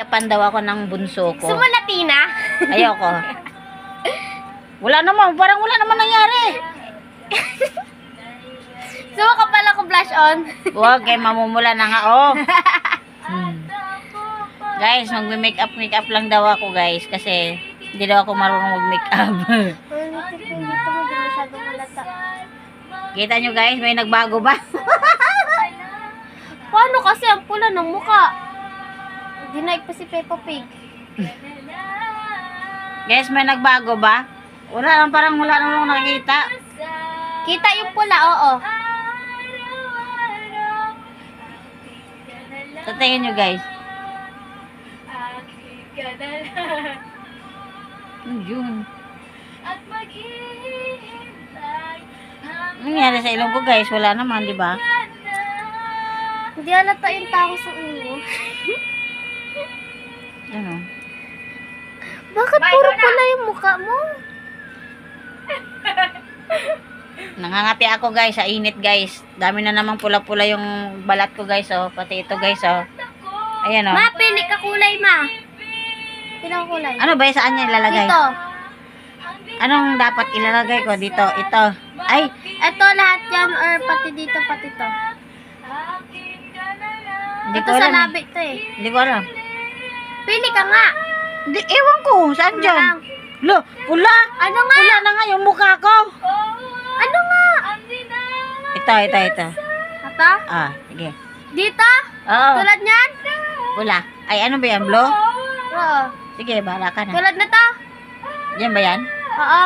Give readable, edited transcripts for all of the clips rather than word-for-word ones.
upan daw ako ng bunso ko. Sumulatina? Ayoko. Wala naman, parang wala naman nangyari. Sumo ka pala ko blush on. Huwag, kay mamumula na nga, oh. Guys, mag-makeup lang daw ako, guys. Kasi, hindi daw ako marunong mag-makeup. Dito mo, di masyadong malata. Kita nyo, guys, may nagbago ba? Paano kasi ang pula ng muka? Dinaig pa si Peppa Pig. Guys, may nagbago ba? Wala lang, parang wala namang nakikita. Kita yung pula, oo. Sa tingin nyo, guys. Yun. Ano nangyari sa ilong ko, guys? Wala naman, di ba? Hindi halata yung tao sa ulo. Ano? Bakit puro pula yung mukha mo? Nangangati ako, guys, sa init, guys. Dami na namang pula-pula yung balat ko, guys, oh. Pati ito, guys, oh. Ayan, oh. Ma, pili ka kulay, ma. Pili ka kulay. Ano ba? Saan niya ilalagay? Dito. Anong dapat ilalagay ko? Dito, ito. Ay, Ito lahat yan or pati dito, pati to. hindi Ito ko sa alam. labi to eh. Hindi ko alam. Pili ka nga. Hindi, ewan ko. Saan Ano dyan? lang? Lo, pula. Ano nga? Pula na nga yung mukha ko. Ano nga? Ito. Ito? Ah, sige. Dito? Oo. Tulad niyan? Pula. Ay, ano ba yan, Blo? Oo. Sige, bahala ka na. Tulad na to? Yan ba yan? Oo.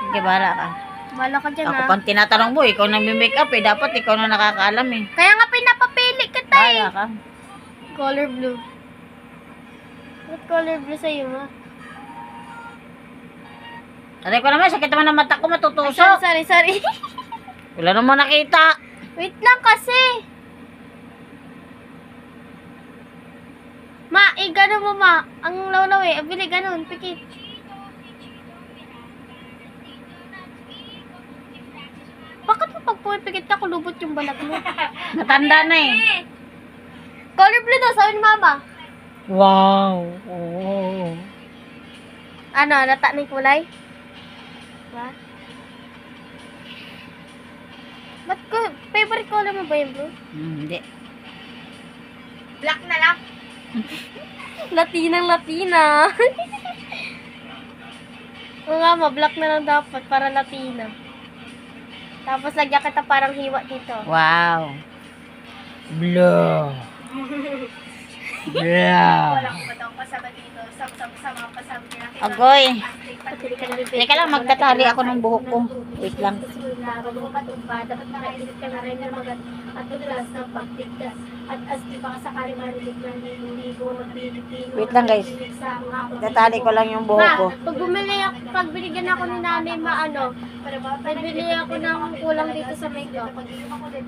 Sige, bahala ka. Bala ka dyan Ako ha. pang tinatanong mo, ikaw nag-makeup eh. Dapat ikaw na nakakaalam eh. Kaya nga pinapapili kita eh. Bahala ka. Color blue. What color blue sa'yo ma? Aray ko naman, sakit naman ang mata ko, matutusok. Sorry. Wala naman nakita. Wait lang kasi. Ma, gano'n mo ma. Ang lawlaw eh. Abili gano'n. Pikit. Bakit mo pag pumipikit ka, kulubot yung balat mo? Natanda na eh. Color blue daw, sabi ni mama. Wow. Oh. Ano, nata na yung kulay? Ba? Ba't ko, favorite color mo ba yung blue? Hindi. Black na lang. Latina. Oo nga ma, black na lang dapat para Latina. Tapos lagyan kita parang hiwa dito. Wow. Blue. Wala ko ba daw kasama dito? Sa mga kasama nila. Agoy. Teka lang, magtatali ako ng buhok ko. Wait lang. Dapat nakaisip ka na rin ng mga at tulas ng pagtigdas. At as di ba sakali marinig na ligo ng Pilipino. Wait lang, guys. Tatali ko lang yung buhok ko. Pag binigyan ako ni nanay bibili ako ng kulang dito sa makeup.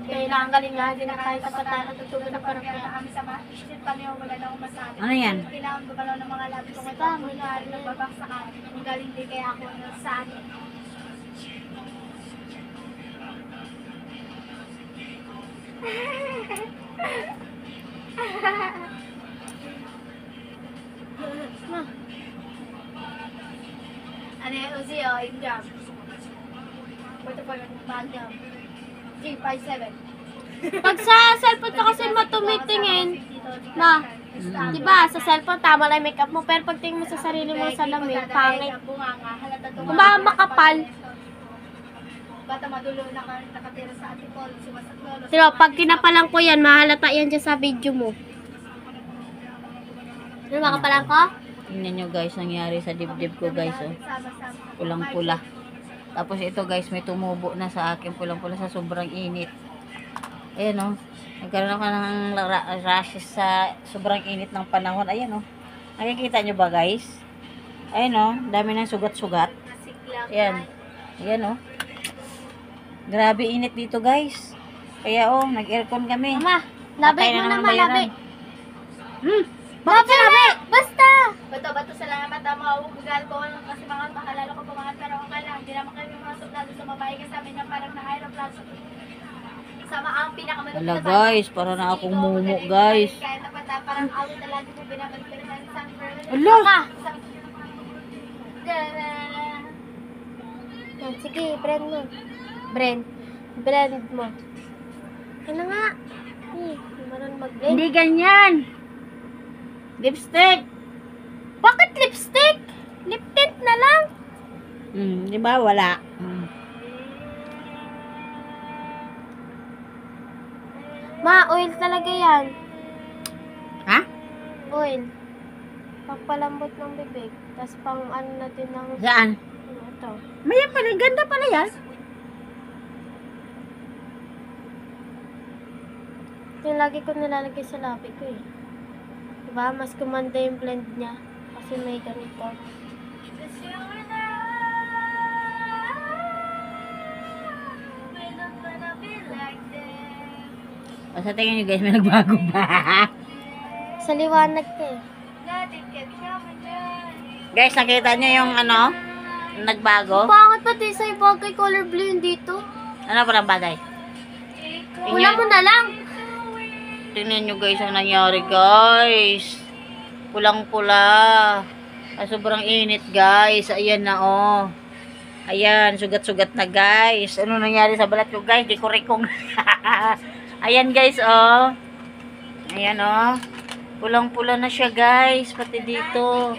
Kailangan galing nga din na kahit kapatan at tutulog na parang kami sa mga isip pa niyo wala na akong masabi. Ano yan? Kailangan gumalaw ng mga labi ko ito. Mula rin nagbabaksa ka. Ang galing din kaya ako sa akin. Ano yung Uzi o? Yung job. Pwede pa yung bag-job. 357. Pag sa cellphone ka kasi matumitingin, ma, diba, sa cellphone tama lang yung makeup mo, pero pag tingin mo sa sarili mo sa lamin, pangit. Kung baka makapal, bata madulo nakatira sa Antipolo, sumasaklolo. Diba, pag kinapalan ko yan, mahalata yan dyan sa video mo. Ano, makapalan ko? Tingnan nyo guys, nangyari sa dibdib ko guys. Oh. Pulang-pula. Tapos ito guys, may tumubo na sa akin. Pulang-pula sa sobrang init. Ayan oh. Nagkaroon ako ng rashes sa sobrang init ng panahon. Ayan oh. Nakikita nyo ba guys? Ayan oh. Dami ng sugat-sugat. Ayan. Ayan oh. Grabe init dito guys. Kaya oh, nag-aircon kami. Mama, labay mo naman, labay. Bakit sinabi? Basta! Bato-bato sa langamat ang mga ugal ko kasi mga makalala ko pumangat pero okay lang. Hindi naman kami mga suplado sa babae kasi amin na parang na-aeroplano sama ang pinakamalupit Wala guys, para na akong mumu guys. Kahit na parang awit na lagi mo binabalik sa Ala! Ka. Yan, sige, brand mo. Brand mo. Ano nga? Hindi marunong mag-blend. Hindi ganyan. Lipstick. Bakit lipstick? Lip tint na lang. Di ba? Wala. Ma, oil talaga yan. Ha? Oil. Pampalambot ng bibig. Tapos pang ano natin ng... Saan? Ito. Maya pala. Ganda pala yan. Yung lagi ko nilalagay sa labi ko eh. Diba? Mas kumanda yung blend niya. Kasi may ganito. O, sa tingin nyo guys, may nagbago ba? Sa liwanag ka eh. Guys, nakita nyo yung ano? Nagbago? Pangat pati sa ibagay color blue yung dito. Ano pa ng bagay? Wala mo na lang. Tingnan nyo guys ang nangyari guys. Pulang-pula. Ay, sobrang init guys. Ayan na oh. Ayan, sugat-sugat na guys. Ano nangyari sa balat ko guys? Di ko rekong. Ayan guys oh. Ayan oh. Pulang-pula na siya guys. Pati dito.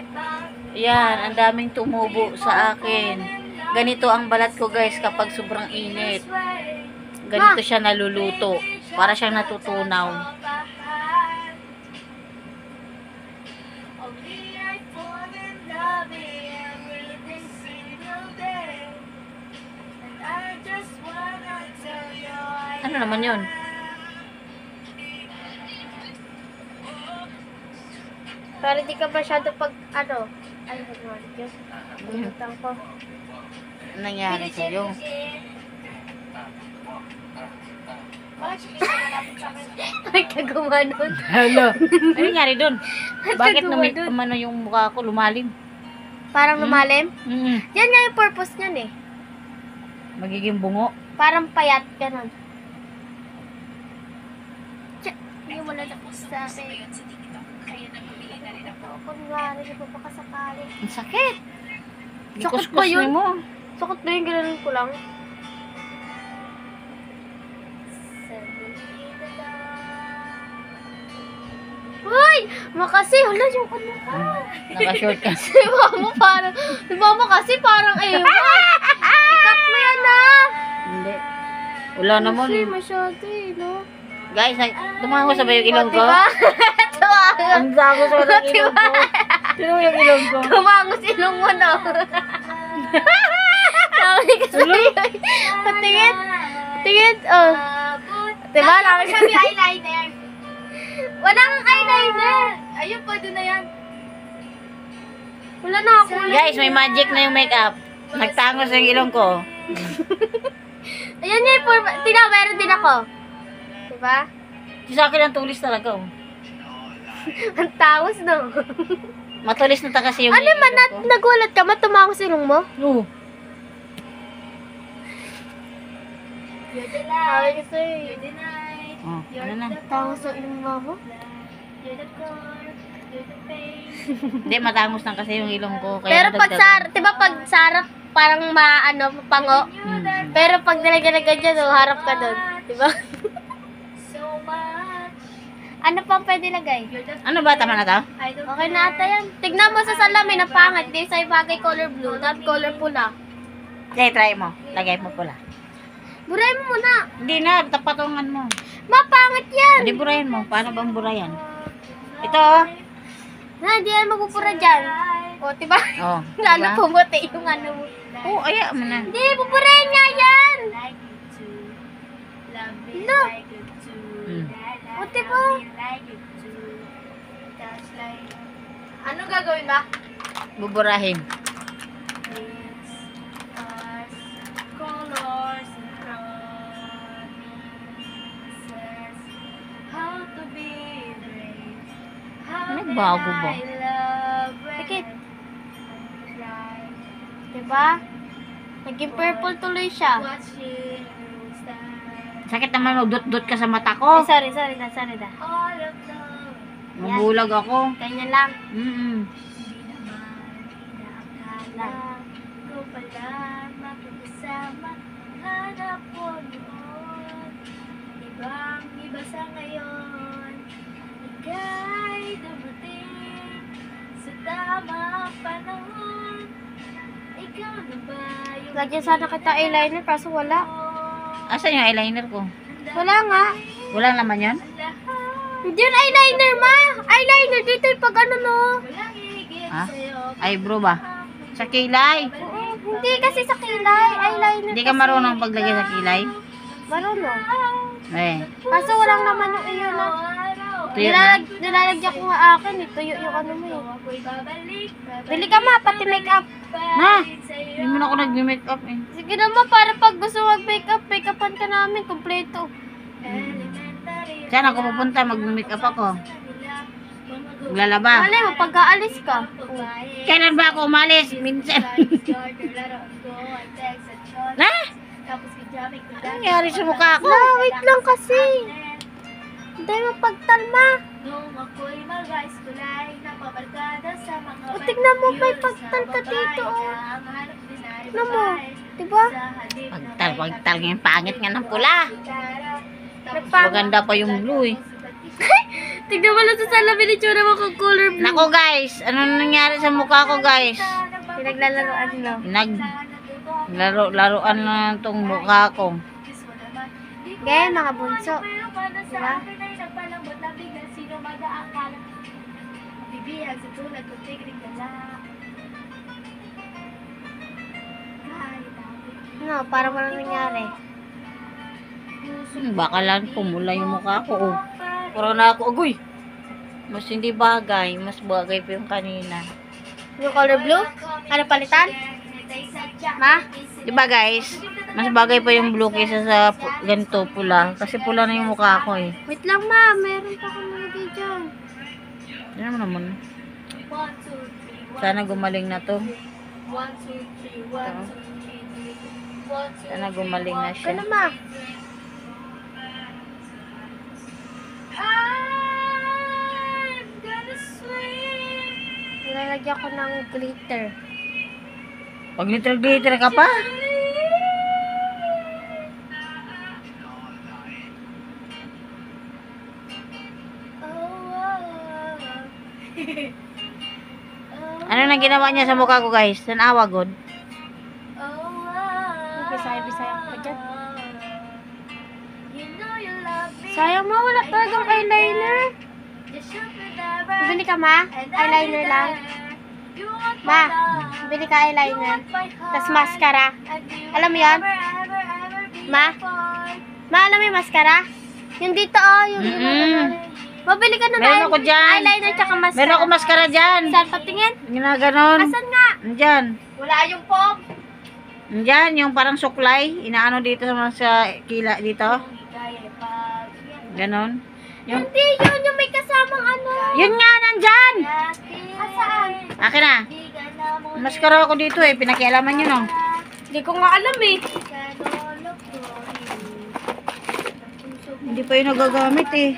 Ayan, ang daming tumubo sa akin. Ganito ang balat ko guys kapag sobrang init. Ganito siya naluluto. Para siyang natutunaw. Ano naman yun? Pero di ka masyado pag ano. Ay, nagwali yun. Bumutang ko. Ano nangyari sa'yo? Ay, kagawanon. Hello. Ano nangyari dun? Bakit Nagagawa umano yung mukha ko lumalim? Parang lumalim. Mm. Yan nga yung purpose niyan eh. Magiging bungo. Parang payat, ganun. Tsa, hindi wala na po sa akin. Kunwari, di ba baka sakali? Ang sakit. Sakit Kuskus ba yun? mo. Sakit ba yung gano'n ko lang? Uy! Makasi, wala yung ano ka. Naka-short ka. Si mama kasi parang ewan. Ikat mo yan ah. Hindi. Wala naman. Kasi masyado eh, no? Guys, tumango sa ba yung ilong ko? Diba? Tumango. Ang dago sa walang ilong ko. Sino yung ilong ko? Tumango si ilong mo, no? Sabi ka sa'yo. Tingin. Tingin, oh. Diba? Sabi siya may eyeliner. Wala kang eyeliner. Ayun, pwede na yan. Wala na ako. Guys, may magic na yung makeup. Nagtango sa ilong ko. Ayan niya yung tina, meron din ako. Diba? Sa akin ang tulis talaga. Oh. Ang tawas, no? Matulis na ta kasi yung Ano man, ilong ko. nagulat ka, matumako sa ilong mo? Oo. Sabi ko sa'yo. Oh, ano na? Tawas sa ilong mo? Hindi, matangos na kasi yung ilong ko. Kaya Pero pag nadagdagan. diba pag sa harap, parang mapango. Pero pag nilagay dyan, harap ka doon. Diba? Ano pang pwede lagay? Ano ba? Tama na to? Okay na ata yan. Tignan mo sa salamin, ang pangit. Di sa bagay color blue, not color pula. Okay, try mo. Lagay mo pula. Buray mo muna. Hindi na, tapatungan mo. Mapangit yan. Hindi burayan mo. Paano bang burayan? Ito, oh. Na, di yan magpupura dyan. O, diba? Oh, Lalo diba? pumuti yung ano mo. Oh, aya mo na. Hindi, pupurahin nga yan. No. Hmm. O, diba? Anong gagawin ba? Buburahin. Nagbago ba? Bakit? Diba? Naging purple tuloy siya. Sakit naman magdot-dot ka sa mata ko. Ay, sorry na. Mabulag ako. Ganyan lang. Mm-mm. lang. Ikaw pala, makikasama, hanap ko noon. Ibang iba sa ngayon, ika'y dumating sa tamang panahon. Ikaw na ba yung... Lagyan sana kita eyeliner kaso wala. Asan yung eyeliner ko? Wala nga. Walang laman yan? Hindi yun eyeliner, ma. Eyeliner dito yung pag ano, no. Ha? Eyebrow ba? Sa kilay? Hindi kasi sa kilay. Eyeliner Hindi ka marunong paglagay sa kilay? Marunong. Eh. Kaso walang naman yung iyo na. Tuyo na. Nilalagyan ko nga akin. Ito yung ano mo eh. Bili ka ma, pati makeup. Ma! Hindi mo na ako nag-makeup eh. Sige naman, para pag gusto mag-makeup, make-upan ka namin, kompleto. Saan ako pupunta? Mag-makeup ako. Maglalaba. Malay mo, pagkaalis ka. Kailan ba ako umalis? Minsan. Ha? Ano nangyari sa mukha ko? Na, wait lang kasi. Hindi mo pagtalma. O, tignan mo, may pagtal ka dito. Tignan mo, diba? Pagtal ngayon. Pangit nga ng pula. Maganda pa yung blue eh. Tignan mo lang sa salamin ni Chura mo kung color blue. Nako guys, ano nangyari sa mukha ko guys? Pinaglalaroan lang. Laruan na itong mukha ko. Ganyan mga bunso. Diba? No, parang walang nangyari. Baka lang pumula yung mukha ko. Oh. Parang na ako, agoy. Mas hindi bagay. Mas bagay pa yung kanina. Yung color blue? Ano palitan? Ma? Diba guys? Mas bagay pa yung blue kaysa sa ganito pula. Kasi pula na yung mukha ko eh. Wait lang ma, meron pa akong nalagay dyan. Yan naman. Sana gumaling na to. Sana gumaling na siya. Ano ma? Nilalagyan ko ng glitter. Pag glitter ka pa? Ano na ginawa niya sa mukha ko guys? Tanawa god. Bisaya ko pa dyan. Sayang mo, wala talagang eyeliner. Bili ka ma? Eyeliner lang. Ma, bili ka eyeliner. Tapos mascara. Alam mo yan? Ma? Ma, alam mo yung mascara? Yung dito oh, yung mabili ka na Meron ako dyan. eyeliner tsaka mascara. Meron ako mascara dyan. Saan patingin? Ginaganon. Asan nga? Nandyan. Wala yung pom. Nandyan, yung parang suklay. Inaano dito sa kila dito. Ganon. Yung, Hindi, yun yung may kasamang ano. yun nga, nandyan. Asaan? Akin na. Mascara ako dito eh. Pinakialaman nyo no. Hindi ko nga alam eh. Hindi pa yun nagagamit eh.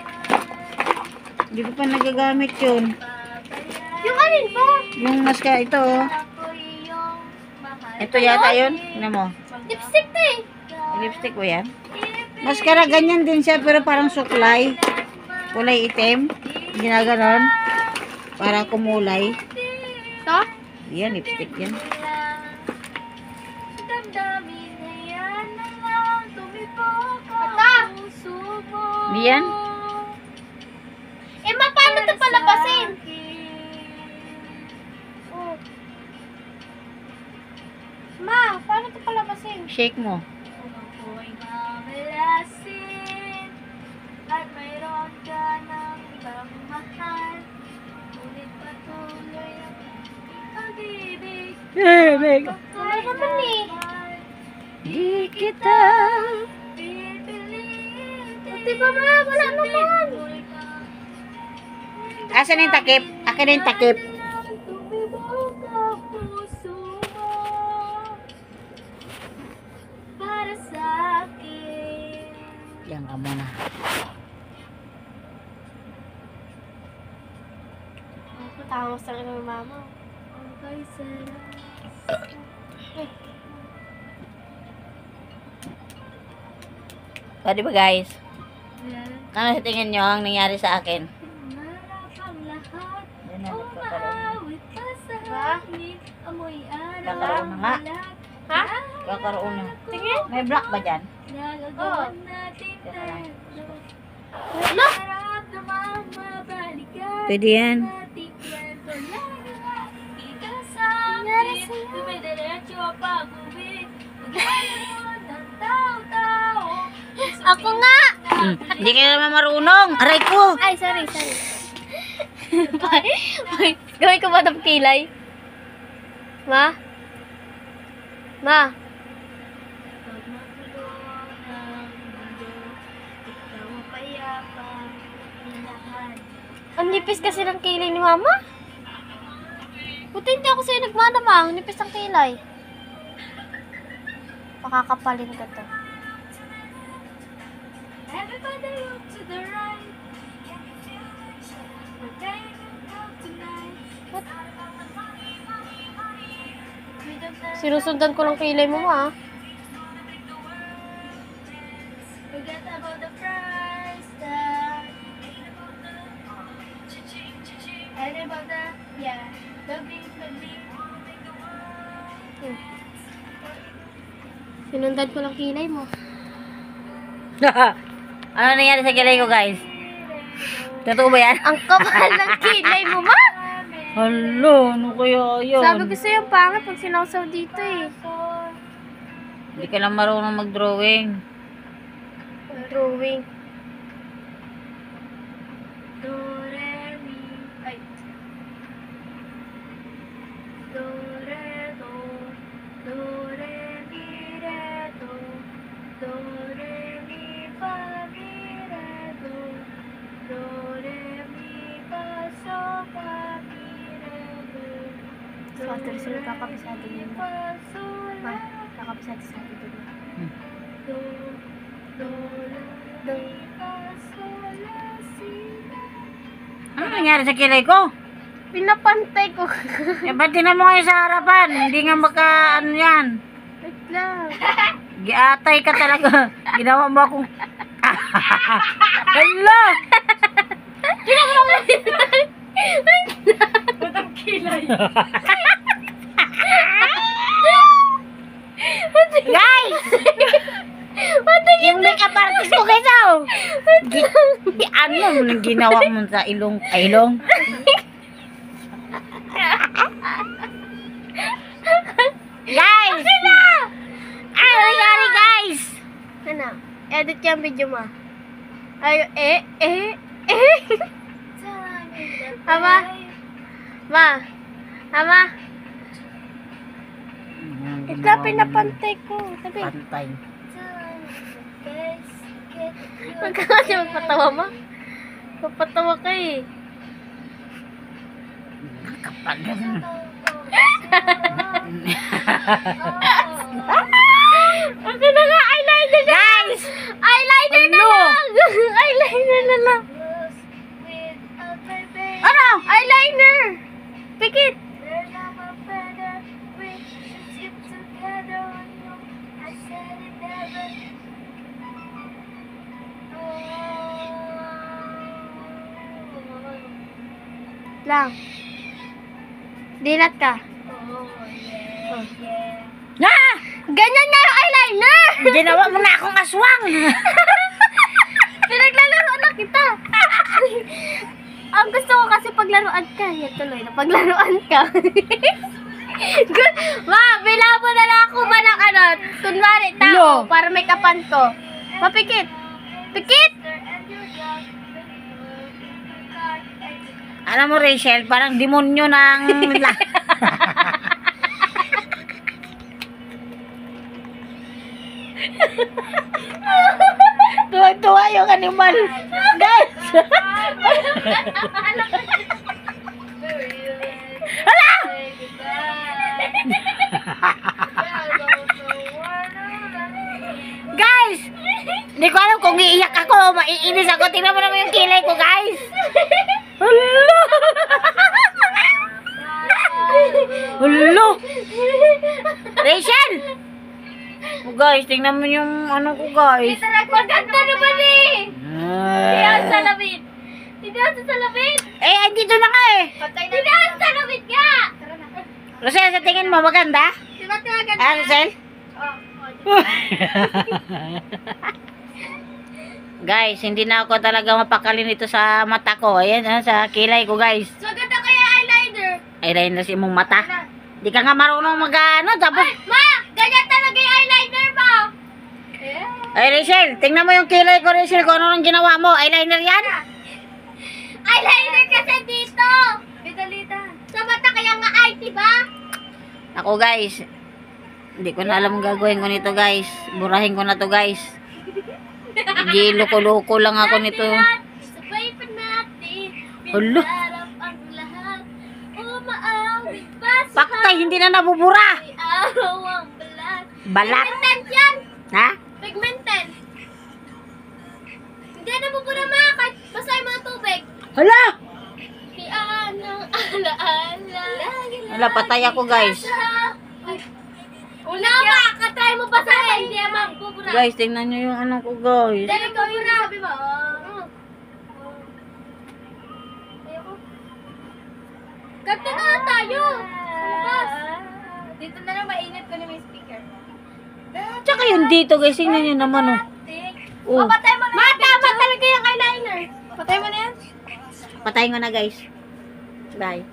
Hindi ko pa nagagamit yun. Yung alin po? Yung mascara ito oh. Ito yata yun. Ano mo? Lipstick to eh. Lipstick ko yan. Mascara ganyan din siya pero parang suklay. Kulay itim. Ginaganon. Para kumulay. To? Yan, lipstick yan. Ata! Yan. Eh, ma, paano ito palabasin? Oh. Ma, paano ito palabasin? Shake mo. At mayroon ka ng ibang mahal, ngunit patuloy ang pag-ibig. Wala naman eh. Di kita. Diba ma, wala naman. Asan yung takip? Akin na yung takip. Tumibok ang puso mo para sa akin. Diyan ka muna. Patawag sa akin ng mama. Okay, sir. So, di ba guys? Ano sa tingin nyo ang nangyari sa akin? Yan na, nagkakaroon. Kakaroon na nga. Ha? Kakaroon na. Tingin? May black ba dyan? Oo. Ano? Pwede yan. Ako nga! Hindi kayo naman marunong. Aray ko! Ay, sorry. Gawin ko ba ng kilay? Ma? Ang nipis kasi ng kilay ni Mama. Buti hindi ako sa'yo nagmana, Ma. Ang nipis ng kilay. Pakakapalin ka to. Everybody look to the right. We're going out tonight. What? Sinusundan ko lang kilay mo, Ma. Forget about the price tag. And about the, yeah, the beat. Sinundan ko lang kilay mo. Ano nangyari sa kilay ko, guys? Totoo ba yan? Ang kapal ng kilay mo, Ma! Hello, ano kaya yun? Sabi ko sa'yo, ang pangit pag sinawsaw dito eh. Hindi ka lang marunong mag-drawing. Drawing. So, after sila kakapisado niya. Ma, kakapisado sa atin doon. Ano nangyari sa kilay ko? Pinapantay ko. Eh, ba't tinan mo kayo sa harapan? Hindi nga maka, ano yan. Wait lang. Giatay ka talaga. Ginawa mo akong... Hello! Batang kilay. Guys! Yung makeup artist ko kaysa, oh. Ano mo nang ginawa mo sa ilong? Ay, ilong? Guys! Ano nangyari, guys? Ano? Edit yung video mo. Ay, Ama? Ama? Ito, pinapantay ko. Sabi. Pantay. Huwag ka kasi magpatawa, Ma. Magpatawa ka eh. Kapag Ano na nga, eyeliner na lang! Guys! Eyeliner na lang! Eyeliner na lang! Ano? Eyeliner! Pikit! Lang. Dilat ka. Oh. Na! Ganyan nga yung eyeliner! Ginawa mo na akong aswang! Pinaglaruan na kita. Ang gusto ko kasi paglaruan ka. Yan tuloy na paglaruan ka. Good. Ma, bila mo na lang ako ba ng ano? Kunwari, tao, para may kapan ko. Mapikit. Pikit! Alam mo, Rachel, parang demonyo ng... Tuwa-tuwa yung animal. Guys! Hala! Guys! Hindi ko alam kung iiyak ako, maiinis ako. Tingnan mo naman yung kilay ko, guys. Hala! Hulo! Rachel! Oh, guys, tingnan mo yung ano ko, guys. Maganda naman eh. Hindi ako Ah. salabit. Hindi ako salabit. Eh, andito na nga eh. Hindi ako salabit nga. Rosel, sa tingin mo, maganda? Di ba maganda? Ah, Rosel? Guys, hindi na ako talaga mapakali nito sa mata ko. Ayan, sa kilay ko, guys. So, ganda kaya eyeliner. Eyeliner si mong mata. Di ka nga marunong mag-ano, tapos... Ma! Ganyan talaga yung eyeliner mo. Ay, Rachel, tingnan mo yung kilay ko, Rachel, kung ano nang ginawa mo. Eyeliner yan? Eyeliner kasi dito. Bidalita. Sa mata kaya nga eye, diba? Ako, guys, hindi ko na alam ang gagawin ko nito, guys. Burahin ko na to, guys. Giloko-loko lang ako nito. Sabay pa natin. Hulo. Pinarap ang lahat. Umaawit pa sa Paktay, hindi na nabubura. araw ang balat. Balat. Pigmented yan. Ha? Pigmented. Hindi na bubura mga kahit basahin mo ng tubig. Hala! Hiyaan ng alaala. Hala, patay ako, guys. Una ba? Katry mo basahin. Hindi naman bubura. Guys, tingnan nyo yung ano ko, guys. Dali ko yun sabi mo. Ganda na lang tayo. Sa labas. Dito na lang mainit ko na may speaker. Tsaka yung dito, guys, tingnan nyo naman, oh. Oh. Patay mo na yan. Tama talaga yung eyeliner. Patay mo na yan. Patayin ko na, guys. Bye.